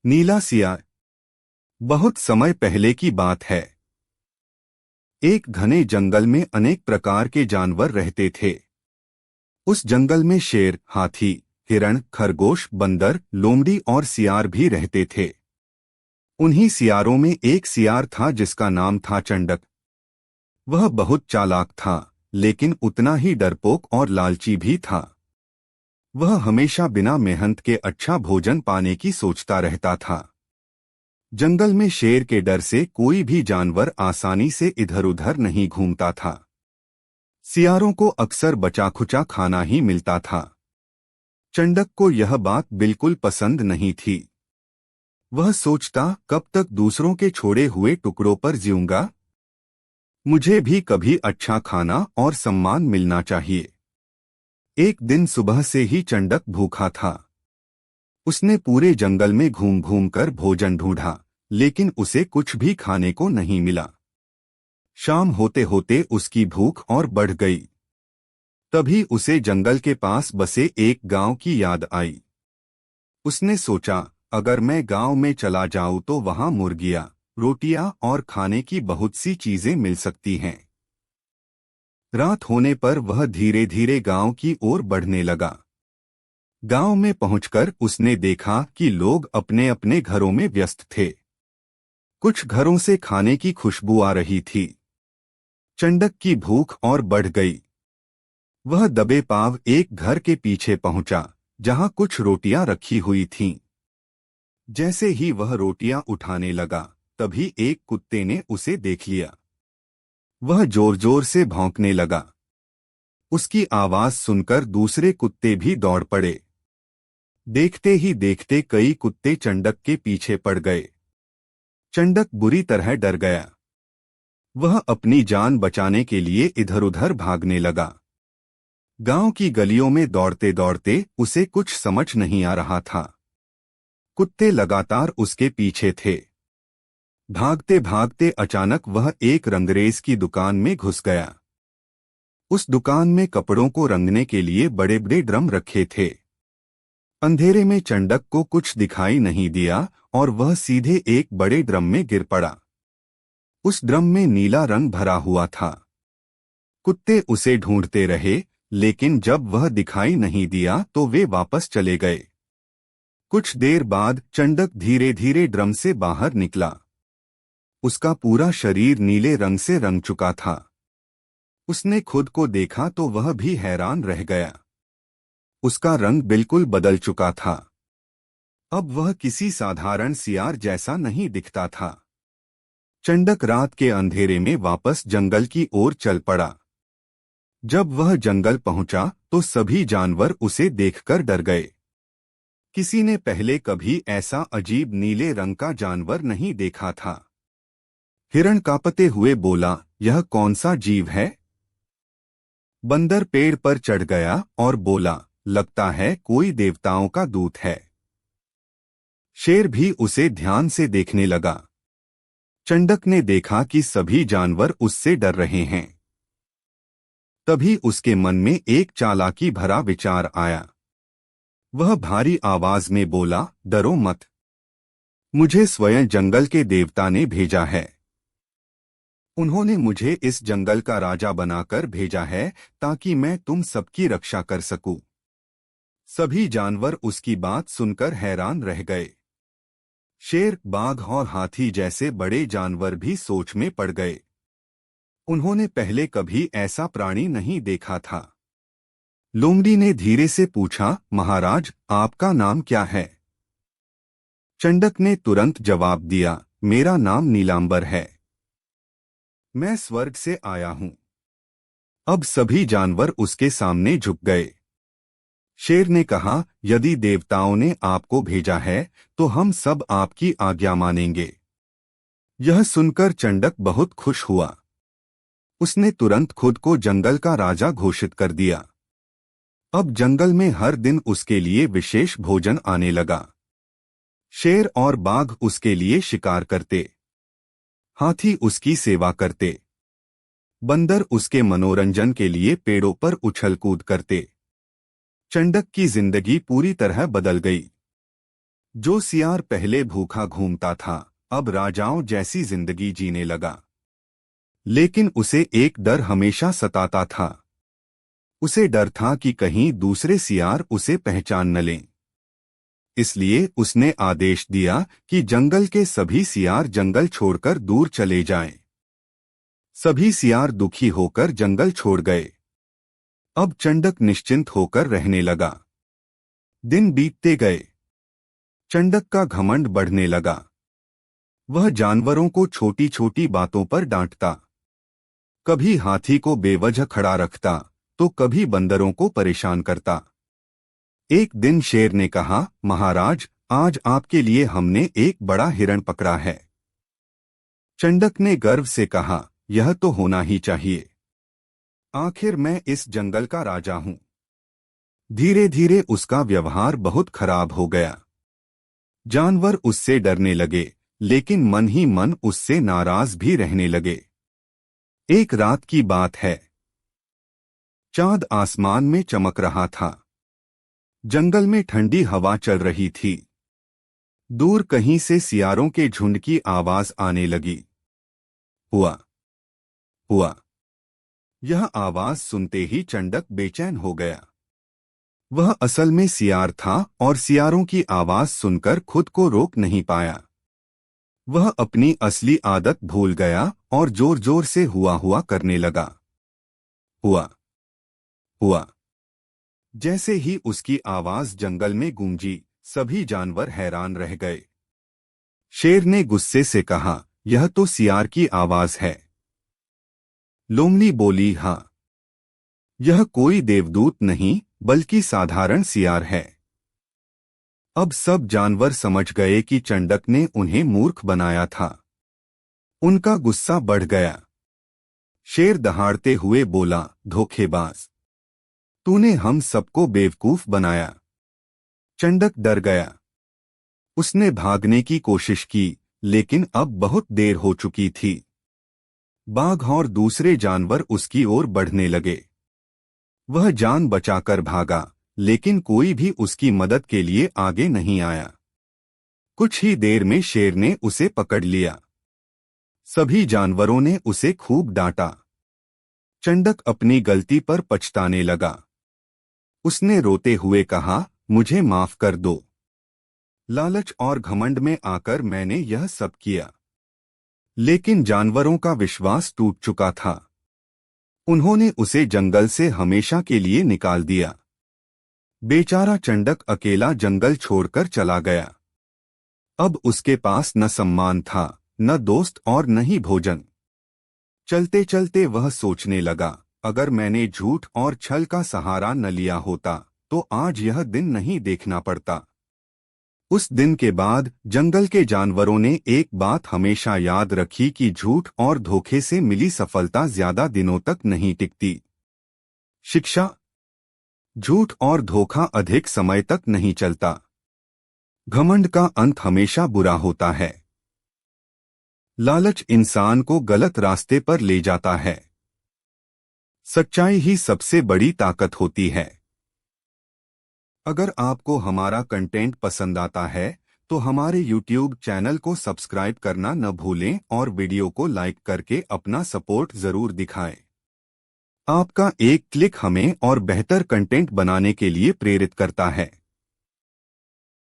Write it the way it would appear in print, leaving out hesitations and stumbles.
नीला सियार। बहुत समय पहले की बात है। एक घने जंगल में अनेक प्रकार के जानवर रहते थे। उस जंगल में शेर, हाथी, हिरण, खरगोश, बंदर, लोमड़ी और सियार भी रहते थे। उन्हीं सियारों में एक सियार था जिसका नाम था चंडक। वह बहुत चालाक था, लेकिन उतना ही डरपोक और लालची भी था। वह हमेशा बिना मेहनत के अच्छा भोजन पाने की सोचता रहता था। जंगल में शेर के डर से कोई भी जानवर आसानी से इधर उधर नहीं घूमता था। सियारों को अक्सर बचा खुचा खाना ही मिलता था। चंडक को यह बात बिल्कुल पसंद नहीं थी। वह सोचता, कब तक दूसरों के छोड़े हुए टुकड़ों पर जीऊंगा। मुझे भी कभी अच्छा खाना और सम्मान मिलना चाहिए। एक दिन सुबह से ही चंडक भूखा था। उसने पूरे जंगल में घूम घूम कर भोजन ढूंढा, लेकिन उसे कुछ भी खाने को नहीं मिला। शाम होते होते उसकी भूख और बढ़ गई। तभी उसे जंगल के पास बसे एक गांव की याद आई। उसने सोचा, अगर मैं गांव में चला जाऊं तो वहां मुर्गियां, रोटियां और खाने की बहुत सी चीजें मिल सकती हैं। रात होने पर वह धीरे धीरे गांव की ओर बढ़ने लगा। गांव में पहुंचकर उसने देखा कि लोग अपने अपने घरों में व्यस्त थे। कुछ घरों से खाने की खुशबू आ रही थी। चंडक की भूख और बढ़ गई। वह दबे पांव एक घर के पीछे पहुंचा, जहां कुछ रोटियां रखी हुई थीं। जैसे ही वह रोटियां उठाने लगा, तभी एक कुत्ते ने उसे देख लिया। वह जोर जोर से भौंकने लगा। उसकी आवाज सुनकर दूसरे कुत्ते भी दौड़ पड़े। देखते ही देखते कई कुत्ते चंडक के पीछे पड़ गए। चंडक बुरी तरह डर गया। वह अपनी जान बचाने के लिए इधर उधर भागने लगा। गांव की गलियों में दौड़ते दौड़ते उसे कुछ समझ नहीं आ रहा था। कुत्ते लगातार उसके पीछे थे। भागते भागते अचानक वह एक रंगरेज की दुकान में घुस गया। उस दुकान में कपड़ों को रंगने के लिए बड़े बड़े ड्रम रखे थे। अंधेरे में चंडक को कुछ दिखाई नहीं दिया और वह सीधे एक बड़े ड्रम में गिर पड़ा। उस ड्रम में नीला रंग भरा हुआ था। कुत्ते उसे ढूंढते रहे, लेकिन जब वह दिखाई नहीं दिया तो वे वापस चले गए। कुछ देर बाद चंडक धीरे धीरे ड्रम से बाहर निकला। उसका पूरा शरीर नीले रंग से रंग चुका था। उसने खुद को देखा तो वह भी हैरान रह गया। उसका रंग बिल्कुल बदल चुका था। अब वह किसी साधारण सियार जैसा नहीं दिखता था। चंडक रात के अंधेरे में वापस जंगल की ओर चल पड़ा। जब वह जंगल पहुंचा तो सभी जानवर उसे देखकर डर गए। किसी ने पहले कभी ऐसा अजीब नीले रंग का जानवर नहीं देखा था। हिरण कांपते हुए बोला, यह कौन सा जीव है? बंदर पेड़ पर चढ़ गया और बोला, लगता है कोई देवताओं का दूत है। शेर भी उसे ध्यान से देखने लगा। चंडक ने देखा कि सभी जानवर उससे डर रहे हैं। तभी उसके मन में एक चालाकी भरा विचार आया। वह भारी आवाज में बोला, डरो मत। मुझे स्वयं जंगल के देवता ने भेजा है। उन्होंने मुझे इस जंगल का राजा बनाकर भेजा है ताकि मैं तुम सबकी रक्षा कर सकूं। सभी जानवर उसकी बात सुनकर हैरान रह गए। शेर, बाघ और हाथी जैसे बड़े जानवर भी सोच में पड़ गए। उन्होंने पहले कभी ऐसा प्राणी नहीं देखा था। लोमड़ी ने धीरे से पूछा, महाराज, आपका नाम क्या है? चंडक ने तुरंत जवाब दिया, मेरा नाम नीलांबर है। मैं स्वर्ग से आया हूं। अब सभी जानवर उसके सामने झुक गए। शेर ने कहा, यदि देवताओं ने आपको भेजा है तो हम सब आपकी आज्ञा मानेंगे। यह सुनकर चंडक बहुत खुश हुआ। उसने तुरंत खुद को जंगल का राजा घोषित कर दिया। अब जंगल में हर दिन उसके लिए विशेष भोजन आने लगा। शेर और बाघ उसके लिए शिकार करते। हाथी उसकी सेवा करते। बंदर उसके मनोरंजन के लिए पेड़ों पर उछल कूद करते। चंडक की जिंदगी पूरी तरह बदल गई। जो सियार पहले भूखा घूमता था अब राजाओं जैसी जिंदगी जीने लगा। लेकिन उसे एक डर हमेशा सताता था। उसे डर था कि कहीं दूसरे सियार उसे पहचान न लें। इसलिए उसने आदेश दिया कि जंगल के सभी सियार जंगल छोड़कर दूर चले जाएं। सभी सियार दुखी होकर जंगल छोड़ गए। अब चंडक निश्चिंत होकर रहने लगा। दिन बीतते गए। चंडक का घमंड बढ़ने लगा। वह जानवरों को छोटी छोटी बातों पर डांटता। कभी हाथी को बेवजह खड़ा रखता तो कभी बंदरों को परेशान करता। एक दिन शेर ने कहा, महाराज, आज आपके लिए हमने एक बड़ा हिरण पकड़ा है। चंडक ने गर्व से कहा, यह तो होना ही चाहिए। आखिर मैं इस जंगल का राजा हूं। धीरे धीरे उसका व्यवहार बहुत खराब हो गया। जानवर उससे डरने लगे, लेकिन मन ही मन उससे नाराज भी रहने लगे। एक रात की बात है। चांद आसमान में चमक रहा था। जंगल में ठंडी हवा चल रही थी। दूर कहीं से सियारों के झुंड की आवाज आने लगी। हुआ, हुआ। यह आवाज सुनते ही चंडक बेचैन हो गया। वह असल में सियार था और सियारों की आवाज सुनकर खुद को रोक नहीं पाया। वह अपनी असली आदत भूल गया और जोर जोर से हुआ हुआ करने लगा। हुआ, हुआ। जैसे ही उसकी आवाज जंगल में गूंजी, सभी जानवर हैरान रह गए। शेर ने गुस्से से कहा, यह तो सियार की आवाज है। लोमड़ी बोली, हाँ, यह कोई देवदूत नहीं बल्कि साधारण सियार है। अब सब जानवर समझ गए कि चंडक ने उन्हें मूर्ख बनाया था। उनका गुस्सा बढ़ गया। शेर दहाड़ते हुए बोला, धोखेबाज, तूने हम सबको बेवकूफ बनाया। चंडक डर गया। उसने भागने की कोशिश की, लेकिन अब बहुत देर हो चुकी थी। बाघ और दूसरे जानवर उसकी ओर बढ़ने लगे। वह जान बचाकर भागा, लेकिन कोई भी उसकी मदद के लिए आगे नहीं आया। कुछ ही देर में शेर ने उसे पकड़ लिया। सभी जानवरों ने उसे खूब डांटा। चंडक अपनी गलती पर पछताने लगा। उसने रोते हुए कहा, मुझे माफ कर दो। लालच और घमंड में आकर मैंने यह सब किया। लेकिन जानवरों का विश्वास टूट चुका था। उन्होंने उसे जंगल से हमेशा के लिए निकाल दिया। बेचारा चंडक अकेला जंगल छोड़कर चला गया। अब उसके पास न सम्मान था, न दोस्त और न ही भोजन। चलते चलते वह सोचने लगा, अगर मैंने झूठ और छल का सहारा न लिया होता तो आज यह दिन नहीं देखना पड़ता। उस दिन के बाद जंगल के जानवरों ने एक बात हमेशा याद रखी कि झूठ और धोखे से मिली सफलता ज्यादा दिनों तक नहीं टिकती। शिक्षा: झूठ और धोखा अधिक समय तक नहीं चलता। घमंड का अंत हमेशा बुरा होता है। लालच इंसान को गलत रास्ते पर ले जाता है। सच्चाई ही सबसे बड़ी ताकत होती है। अगर आपको हमारा कंटेंट पसंद आता है तो हमारे YouTube चैनल को सब्सक्राइब करना न भूलें और वीडियो को लाइक करके अपना सपोर्ट जरूर दिखाएं। आपका एक क्लिक हमें और बेहतर कंटेंट बनाने के लिए प्रेरित करता है।